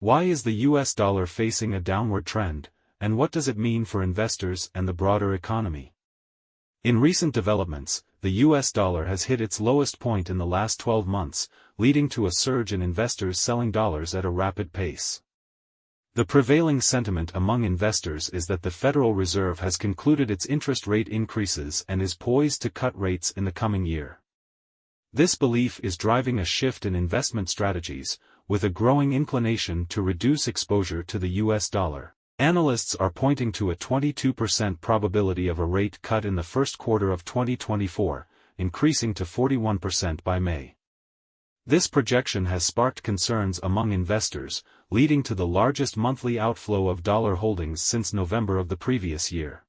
Why is the US dollar facing a downward trend, and what does it mean for investors and the broader economy? In recent developments, the US dollar has hit its lowest point in the last 12 months, leading to a surge in investors selling dollars at a rapid pace. The prevailing sentiment among investors is that the Federal Reserve has concluded its interest rate increases and is poised to cut rates in the coming year. This belief is driving a shift in investment strategies, with a growing inclination to reduce exposure to the US dollar. Analysts are pointing to a 22% probability of a rate cut in the first quarter of 2024, increasing to 41% by May. This projection has sparked concerns among investors, leading to the largest monthly outflow of dollar holdings since November of the previous year.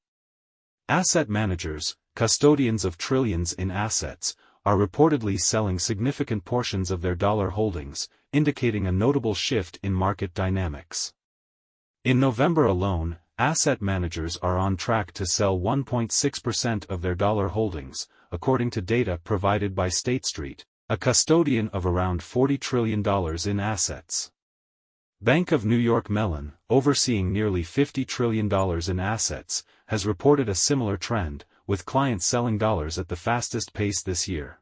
Asset managers, custodians of trillions in assets, are reportedly selling significant portions of their dollar holdings, indicating a notable shift in market dynamics. In November alone, asset managers are on track to sell 1.6% of their dollar holdings, according to data provided by State Street, a custodian of around $40 trillion in assets. Bank of New York Mellon, overseeing nearly $50 trillion in assets, has reported a similar trend, with clients selling dollars at the fastest pace this year.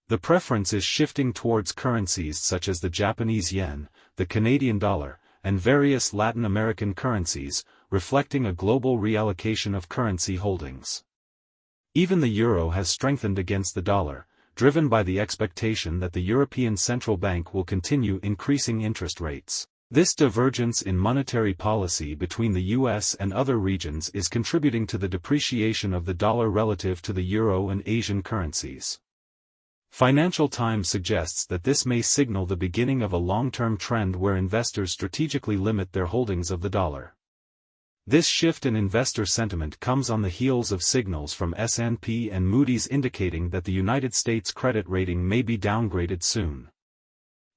The preference is shifting towards currencies such as the Japanese yen, the Canadian dollar, and various Latin American currencies, reflecting a global reallocation of currency holdings. Even the euro has strengthened against the dollar, driven by the expectation that the European Central Bank will continue increasing interest rates. This divergence in monetary policy between the US and other regions is contributing to the depreciation of the dollar relative to the euro and Asian currencies. Financial Times suggests that this may signal the beginning of a long-term trend where investors strategically limit their holdings of the dollar. This shift in investor sentiment comes on the heels of signals from S&P and Moody's indicating that the United States credit rating may be downgraded soon.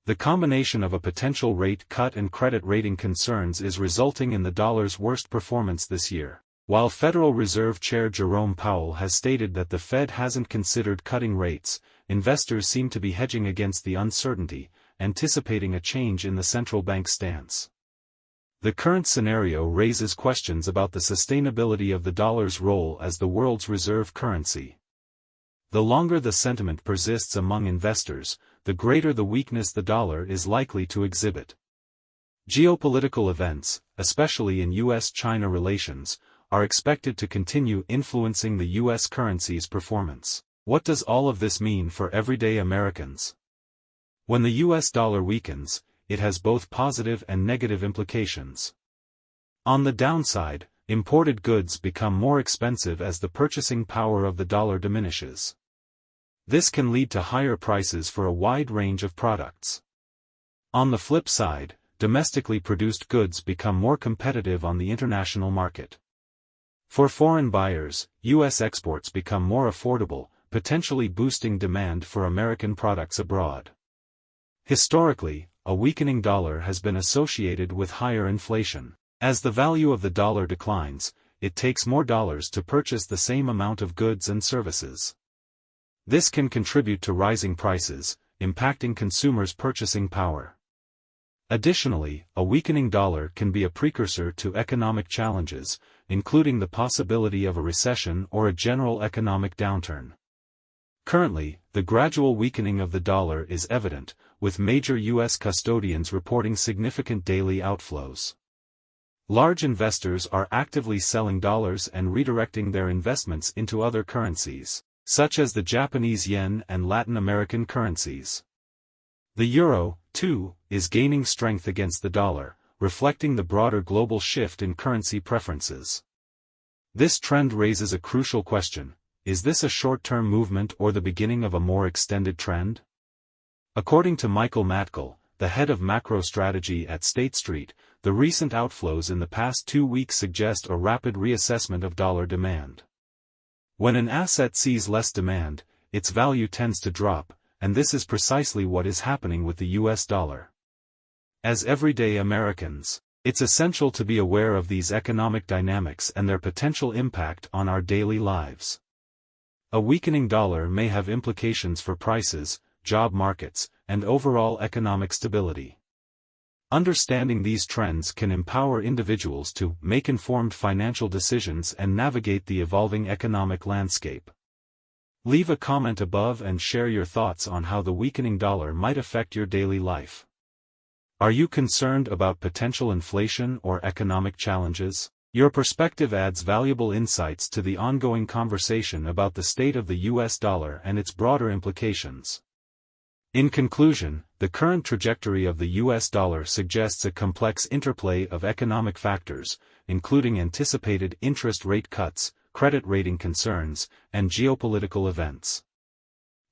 The combination of a potential rate cut and credit rating concerns is resulting in the dollar's worst performance this year. While Federal Reserve Chair Jerome Powell has stated that the Fed hasn't considered cutting rates, investors seem to be hedging against the uncertainty, anticipating a change in the central bank's stance. The current scenario raises questions about the sustainability of the dollar's role as the world's reserve currency. The longer the sentiment persists among investors, the greater the weakness the dollar is likely to exhibit. Geopolitical events, especially in US-China relations, are expected to continue influencing the US currency's performance. What does all of this mean for everyday Americans? When the US dollar weakens, it has both positive and negative implications. On the downside, imported goods become more expensive as the purchasing power of the dollar diminishes. This can lead to higher prices for a wide range of products. On the flip side, domestically produced goods become more competitive on the international market. For foreign buyers, US exports become more affordable, potentially boosting demand for American products abroad. Historically, a weakening dollar has been associated with higher inflation. As the value of the dollar declines, it takes more dollars to purchase the same amount of goods and services. This can contribute to rising prices, impacting consumers' purchasing power. Additionally, a weakening dollar can be a precursor to economic challenges, including the possibility of a recession or a general economic downturn. Currently, the gradual weakening of the dollar is evident, with major U.S. custodians reporting significant daily outflows. Large investors are actively selling dollars and redirecting their investments into other currencies, such as the Japanese yen and Latin American currencies. The euro, too, is gaining strength against the dollar, reflecting the broader global shift in currency preferences. This trend raises a crucial question: is this a short-term movement or the beginning of a more extended trend? According to Michael Matkel, the head of macro strategy at State Street, the recent outflows in the past 2 weeks suggest a rapid reassessment of dollar demand. When an asset sees less demand, its value tends to drop, and this is precisely what is happening with the US dollar. As everyday Americans, it's essential to be aware of these economic dynamics and their potential impact on our daily lives. A weakening dollar may have implications for prices, job markets, and overall economic stability. Understanding these trends can empower individuals to make informed financial decisions and navigate the evolving economic landscape. Leave a comment above and share your thoughts on how the weakening dollar might affect your daily life. Are you concerned about potential inflation or economic challenges? Your perspective adds valuable insights to the ongoing conversation about the state of the US dollar and its broader implications. In conclusion, the current trajectory of the US dollar suggests a complex interplay of economic factors, including anticipated interest rate cuts, credit rating concerns, and geopolitical events.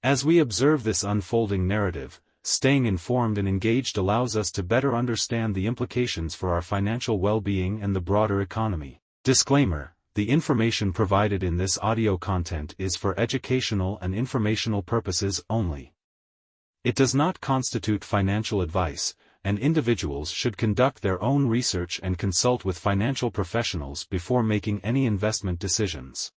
As we observe this unfolding narrative, staying informed and engaged allows us to better understand the implications for our financial well-being and the broader economy. Disclaimer: the information provided in this audio content is for educational and informational purposes only. It does not constitute financial advice, and individuals should conduct their own research and consult with financial professionals before making any investment decisions.